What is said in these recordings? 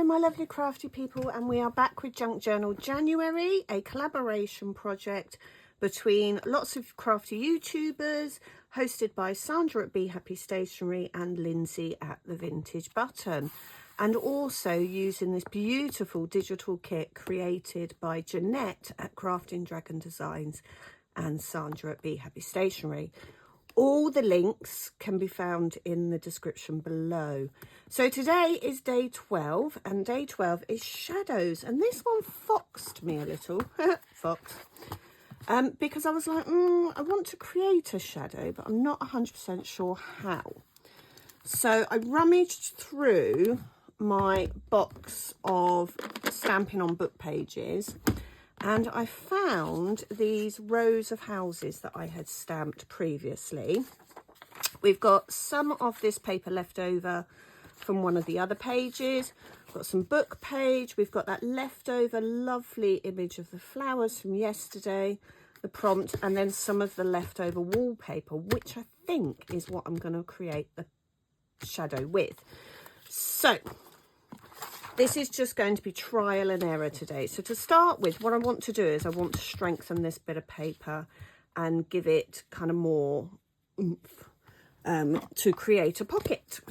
my lovely crafty people, and we are back with Junk Journal January, a collaboration project between lots of crafty YouTubers, hosted by Sandra at Be Happy Stationery and Lindsay at The Vintage Button, and also using this beautiful digital kit created by Jeanette at Crafting Dragon Designs and Sandra at Be Happy Stationery. All the links can be found in the description below. So today is day 12, and day 12 is shadows. And this one foxed me a little, because I was like, I want to create a shadow, but I'm not 100% sure how. So I rummaged through my box of stamping on book pages, and I found these rows of houses that I had stamped previously. We've got some of this paper left over from one of the other pages. We've got some book page. We've got that leftover lovely image of the flowers from yesterday, the prompt, and then some of the leftover wallpaper, which I think is what I'm going to create the shadow with. So this is just going to be trial and error today. So to start with, what I want to do is I want to strengthen this bit of paper and give it kind of more oomph to create a pocket.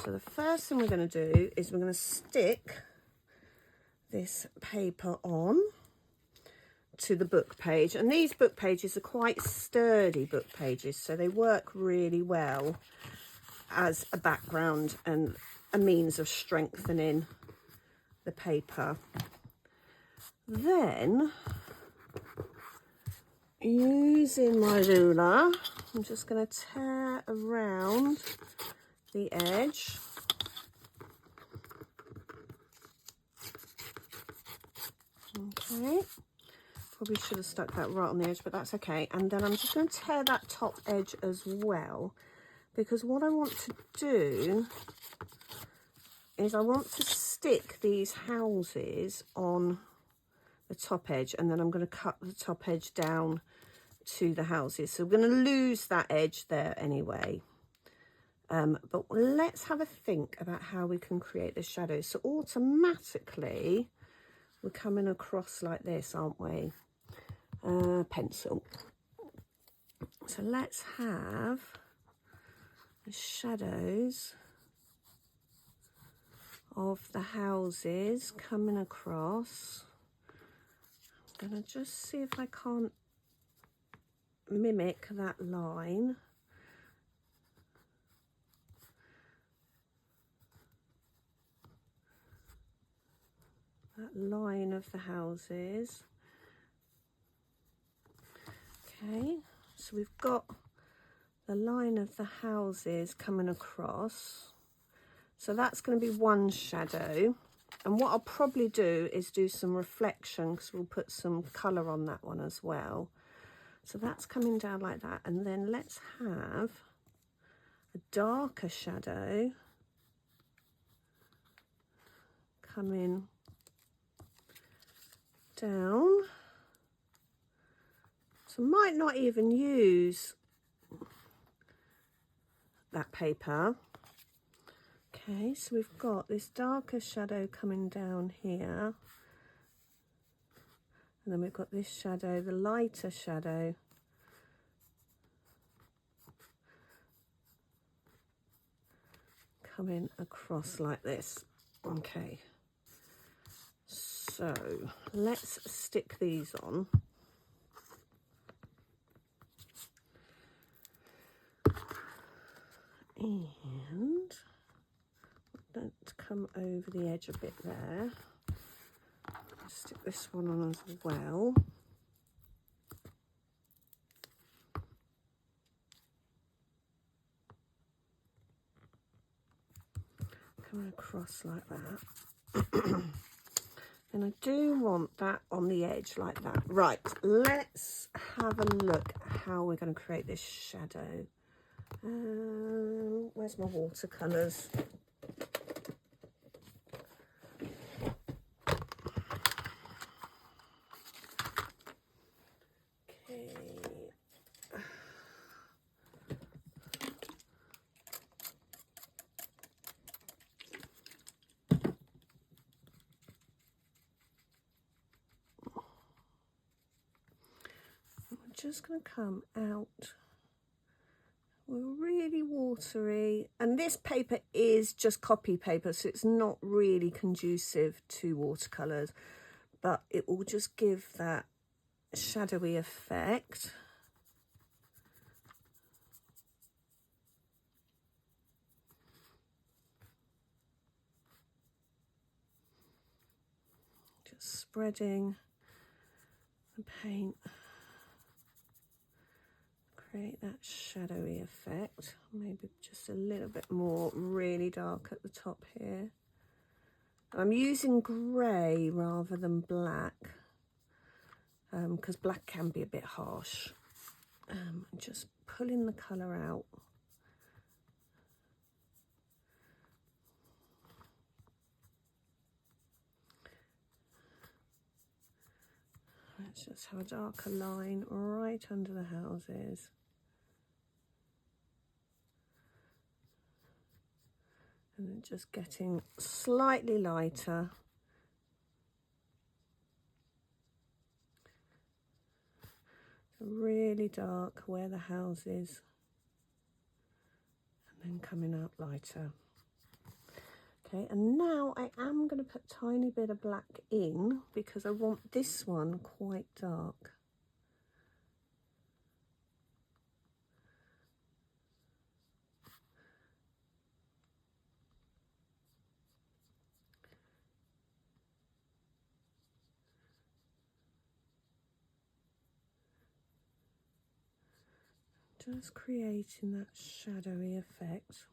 So the first thing we're going to do is we're going to stick this paper on to the book page. And these book pages are quite sturdy book pages, so they work really well as a background and a means of strengthening the paper. Then, using my ruler, I'm just going to tear around the edge. Okay, probably should have stuck that right on the edge, but that's okay. And then I'm just going to tear that top edge as well, because what I want to do is I want to stick these houses on the top edge, and then I'm going to cut the top edge down to the houses. So we're going to lose that edge there anyway. But let's have a think about how we can create the shadows. So automatically we're coming across like this, aren't we? Pencil. So let's have the shadows of the houses coming across. I'm going to just see if I can't mimic that line. That line of the houses. Okay, so we've got the line of the houses coming across. So that's going to be one shadow. And what I'll probably do is do some reflection, because we'll put some colour on that one as well. So that's coming down like that. And then let's have a darker shadow coming down. So I might not even use that paper. Okay, so we've got this darker shadow coming down here, and then we've got this shadow, the lighter shadow coming across like this. Okay, so let's stick these on. And don't come over the edge a bit there. Stick this one on as well. Coming across like that. And I do want that on the edge like that. Right, let's have a look at how we're going to create this shadow. Where's my watercolours? just going to come out. We're really watery, and this paper is just copy paper, so it's not really conducive to watercolours, but it will just give that shadowy effect. Just spreading the paint. Create that shadowy effect, maybe just a little bit more really dark at the top here. I'm using grey rather than black because black can be a bit harsh. Just pulling the colour out. Let's just have a darker line right under the houses. And then just getting slightly lighter. So really dark where the house is. And then coming out lighter. Okay, and now I am going to put a tiny bit of black in because I want this one quite dark. Just creating that shadowy effect.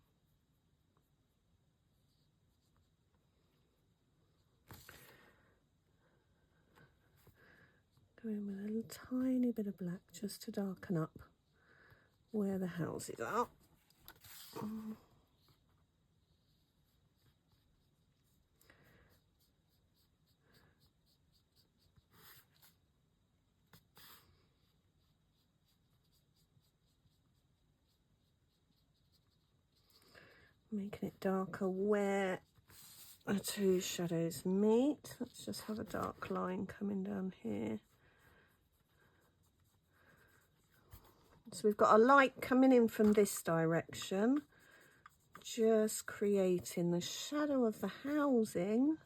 Go in with a little tiny bit of black just to darken up where the houses are. Making it darker where the two shadows meet. Let's just have a dark line coming down here. So we've got a light coming in from this direction, just creating the shadow of the housing.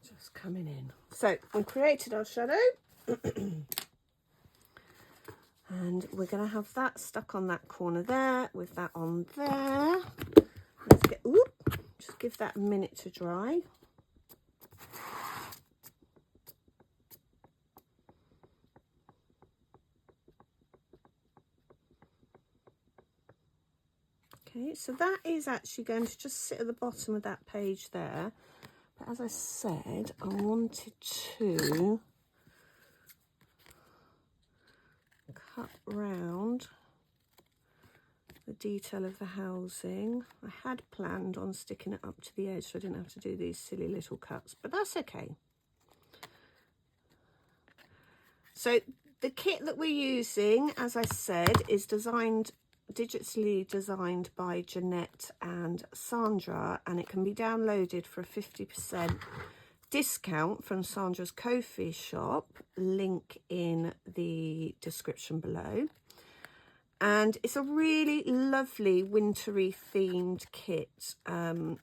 Just coming in. So we created our shadow. And we're going to have that stuck on that corner there, with that on there. Let's get, just give that a minute to dry. Okay, so that is actually going to just sit at the bottom of that page there. But as I said, I wanted to cut round the detail of the housing. I had planned on sticking it up to the edge so I didn't have to do these silly little cuts, but that's okay. So the kit that we're using, as I said, is digitally designed by Jeanette and Sandra, and it can be downloaded for a 50% discount from Sandra's Ko-fi shop, link in the description below. And it's a really lovely wintry themed kit, and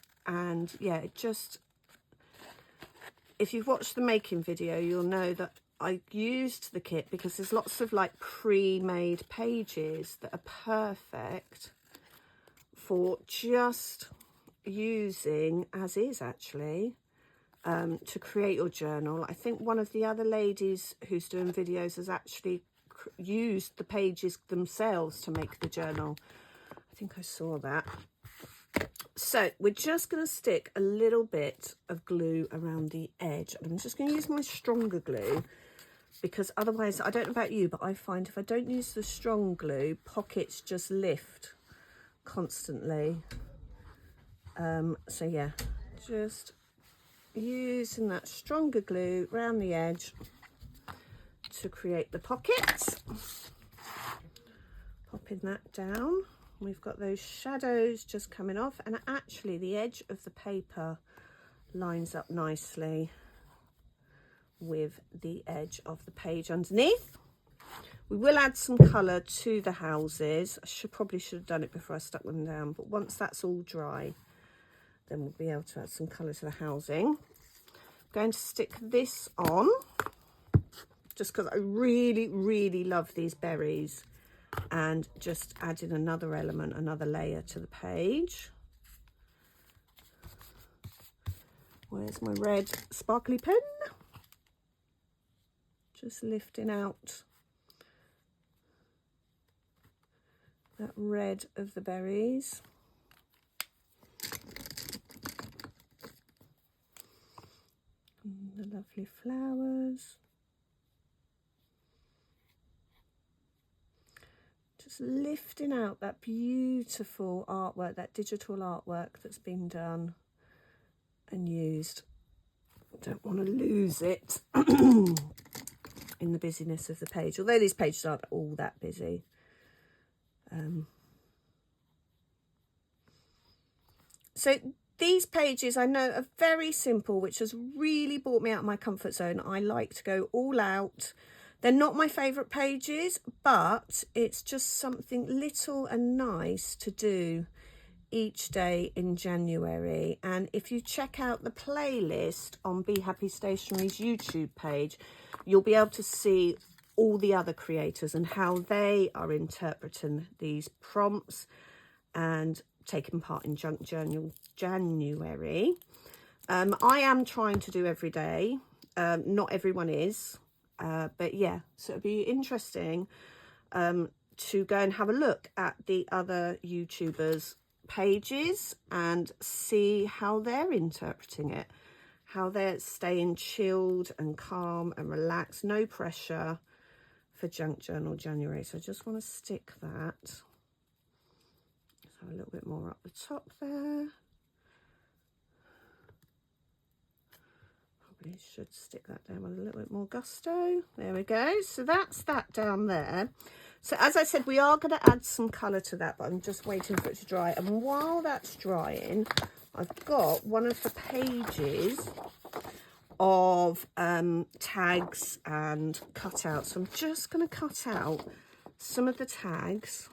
yeah, if you've watched the making video, you'll know that I used the kit because there's lots of like pre-made pages that are perfect for just using as is, actually, to create your journal. I think one of the other ladies who's doing videos has actually used the pages themselves to make the journal. I think I saw that. So we're just going to stick a little bit of glue around the edge. I'm just going to use my stronger glue because otherwise, I don't know about you, but I find if I don't use the strong glue, pockets just lift constantly. So yeah, just using that stronger glue around the edge to create the pockets. Popping that down We've got those shadows just coming off, and actually the edge of the paper lines up nicely with the edge of the page underneath. We will add some colour to the houses. I probably should have done it before I stuck them down, but once that's all dry, then we'll be able to add some colour to the housing. I'm going to stick this on, just because I really, really love these berries, and just adding another element, another layer to the page. Where's my red sparkly pen? Just lifting out that red of the berries. And the lovely flowers. Just lifting out that beautiful artwork, that digital artwork that's been done and used. I don't want to lose it in the busyness of the page, although these pages aren't all that busy. So these pages I know are very simple, which has really brought me out of my comfort zone. I like to go all out. They're not my favourite pages, but it's just something little and nice to do each day in January. And if you check out the playlist on Be Happy Stationery's YouTube page, you'll be able to see all the other creators and how they are interpreting these prompts and taking part in Junk Journal January. I am trying to do every day. Not everyone is, but yeah, so it'd be interesting to go and have a look at the other YouTubers' pages and see how they're interpreting it, how they're staying chilled and calm and relaxed, no pressure for Junk Journal January. So I just want to stick that. So a little bit more up the top there. Probably should stick that down with a little bit more gusto. There we go. So that's that down there. So as I said, we are going to add some colour to that, but I'm just waiting for it to dry. And while that's drying, I've got one of the pages of tags and cutouts. So I'm just going to cut out some of the tags,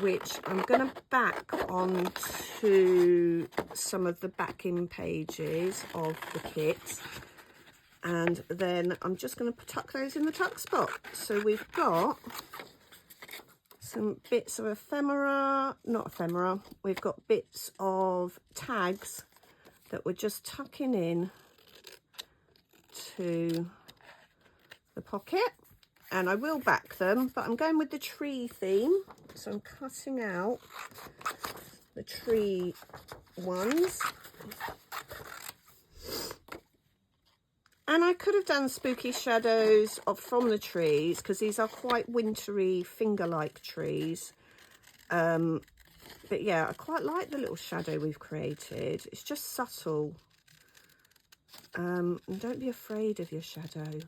which I'm going to back onto some of the backing pages of the kit. And then I'm just going to tuck those in the tuck spot. So we've got some bits of we've got bits of tags that we're just tucking in to the pocket. And I will back them, but I'm going with the tree theme. So I'm cutting out the tree ones. And I could have done spooky shadows from the trees, because these are quite wintry, finger-like trees. But yeah, I quite like the little shadow we've created. It's just subtle. And don't be afraid of your shadow.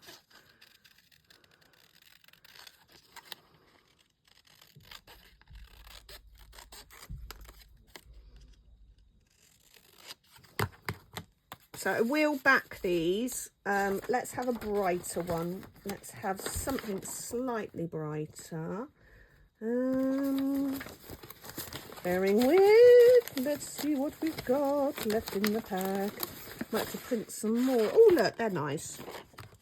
So I will back these. Let's have a brighter one. Let's have something slightly brighter. Bearing with. Let's see what we've got left in the pack. Might have to print some more. Oh, look, they're nice.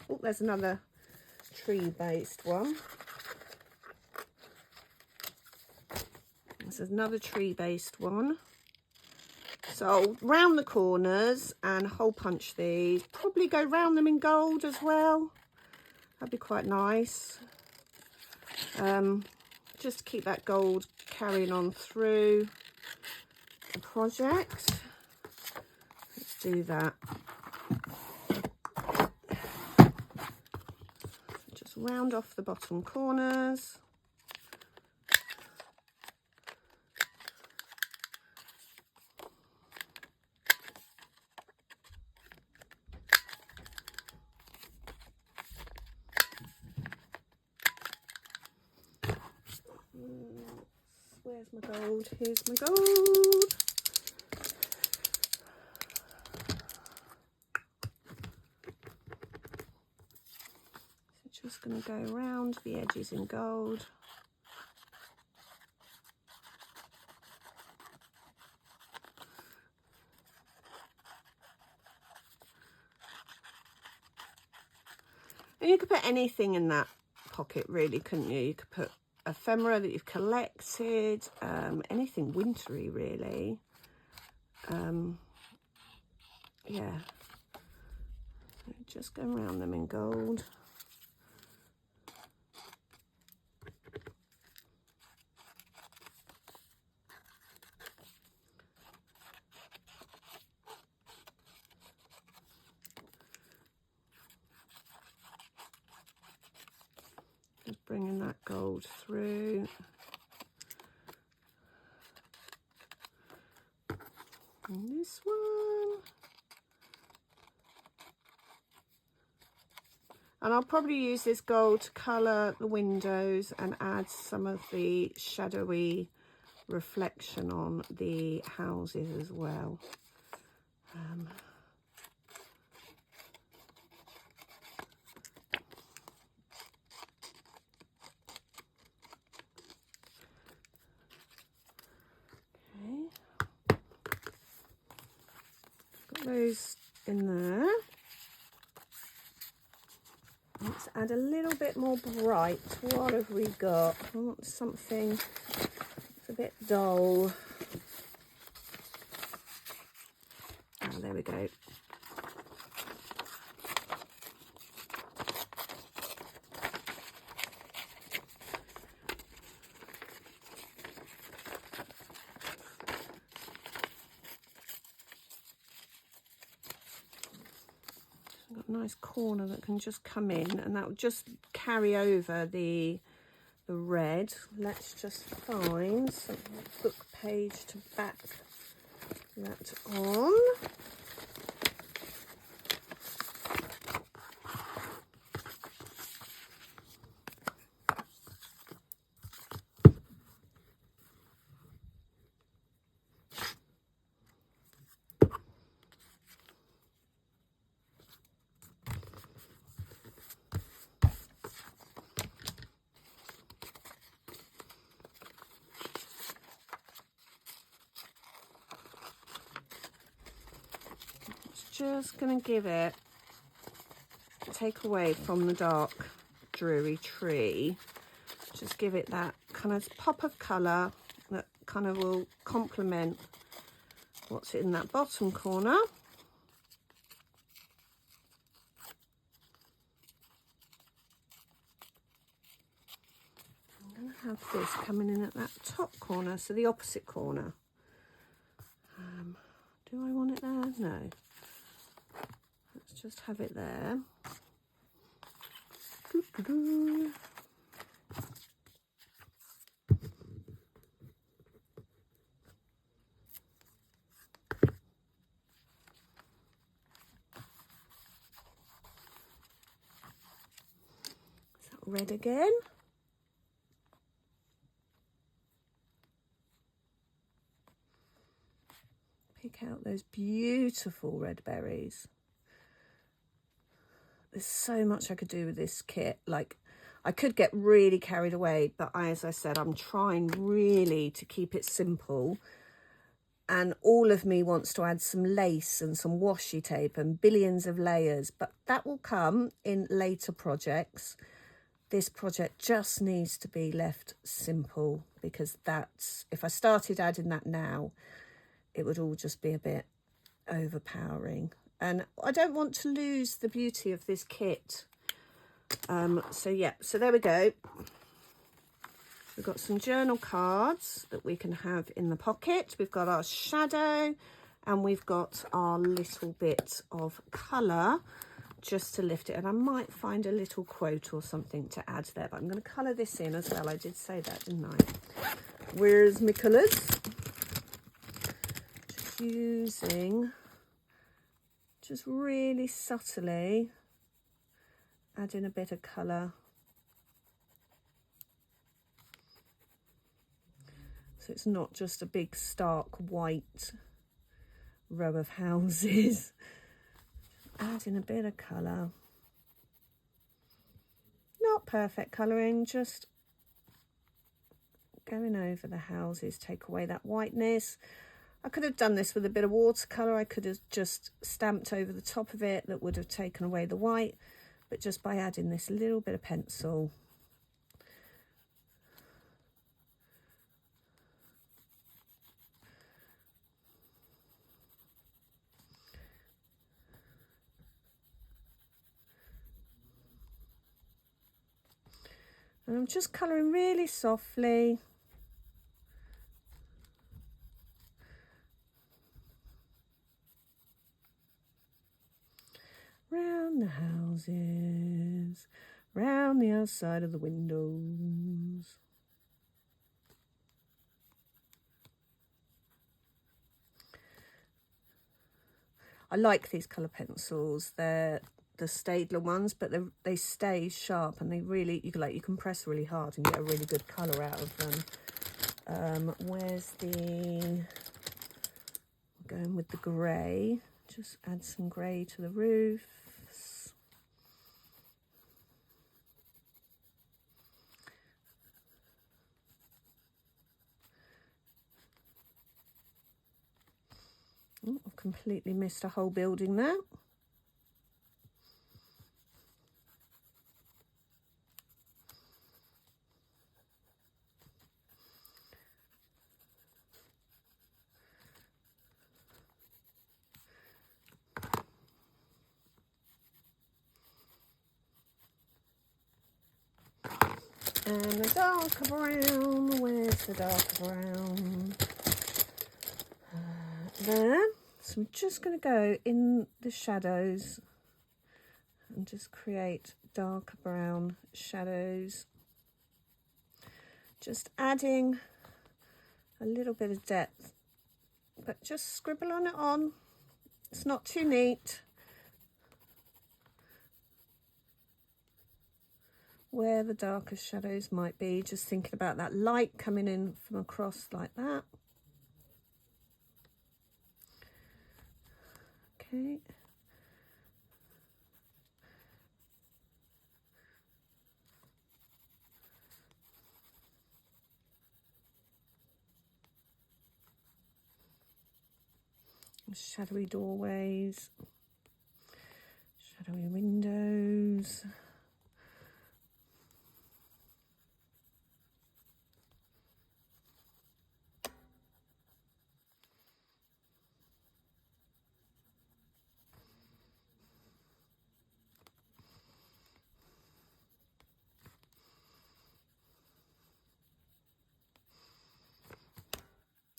Oh, there's another tree-based one. This is another tree-based one. So I'll round the corners and hole punch these. Probably go round them in gold as well. That'd be quite nice. Just to keep that gold carrying on through the project. Let's do that. Just round off the bottom corners. Where's my gold? Here's my gold. So just going to go around the edges in gold. And you could put anything in that pocket, really, couldn't you? You could put ephemera that you've collected, anything wintry, really. Yeah, just go around them in gold. Just bringing that gold through. And this one. And I'll probably use this gold to colour the windows and add some of the shadowy reflection on the houses as well. Okay. Got those in there. Let's add a little bit more bright. What have we got? I want something that's a bit dull. Oh, there we go. Got a nice corner that can just come in, and that will just carry over the red. Let's just find some book page to back that on. Just going to give it, take away from the dark dreary tree, just give it that kind of pop of colour that kind of will complement what's in that bottom corner. I'm going to have this coming in at that top corner, so the opposite corner. Do I want it there? No. Let's just have it there. Doo-doo-doo. Is that red again? Pick out those beautiful red berries. There's so much I could do with this kit. Like, I could get really carried away, but as I said, I'm trying really to keep it simple. And all of me wants to add some lace and some washi tape and billions of layers, but that will come in later projects. This project just needs to be left simple, because that's, if I started adding that now, it would all just be a bit overpowering. And I don't want to lose the beauty of this kit. So yeah, so there we go. We've got some journal cards that we can have in the pocket. We've got our shadow, and we've got our little bit of colour just to lift it. And I might find a little quote or something to add there, but I'm going to colour this in as well. I did say that, didn't I? Where's my colours? Just using, just really subtly adding a bit of colour. So it's not just a big stark white row of houses. Add in a bit of colour. Not perfect colouring, just going over the houses, take away that whiteness. I could have done this with a bit of watercolour. I could have just stamped over the top of it, that would have taken away the white, but just by adding this little bit of pencil. And I'm just colouring really softly. Round the houses, round the outside of the windows. I like these colour pencils. They're the Staedtler ones, but they stay sharp, and they really, you can press really hard and get a really good colour out of them. Where's the, going with the grey, just add some grey to the roofs. Oh, I've completely missed a whole building there. And the darker brown, where's the darker brown? There. So I'm just going to go in the shadows and just create darker brown shadows. Just adding a little bit of depth, but just scribble on it on. It's not too neat. Where the darkest shadows might be, just thinking about that light coming in from across like that. Okay. Shadowy doorways, shadowy windows.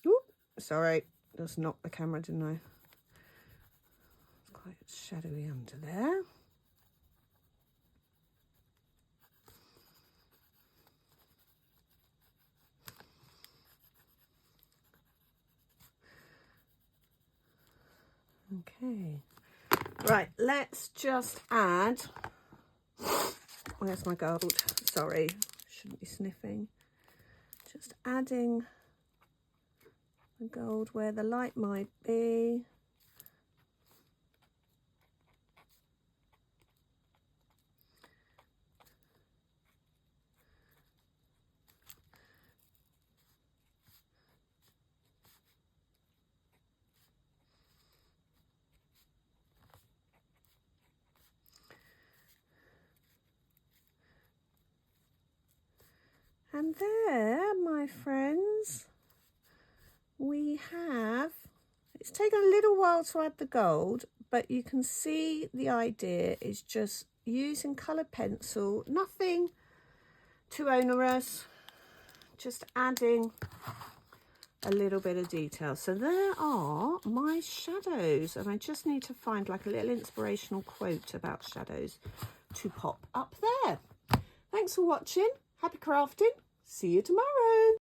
Ooh, sorry, just knocked the camera, didn't I? It's quite shadowy under there. Okay, right, let's just add, where's my gold? Sorry, shouldn't be sniffing. Just adding the gold where the light might be. And there, my friends, we have, it's taken a little while to add the gold, but you can see the idea is just using coloured pencil, nothing too onerous, just adding a little bit of detail. So there are my shadows, and I just need to find like a little inspirational quote about shadows to pop up there. Thanks for watching. Happy crafting. See you tomorrow.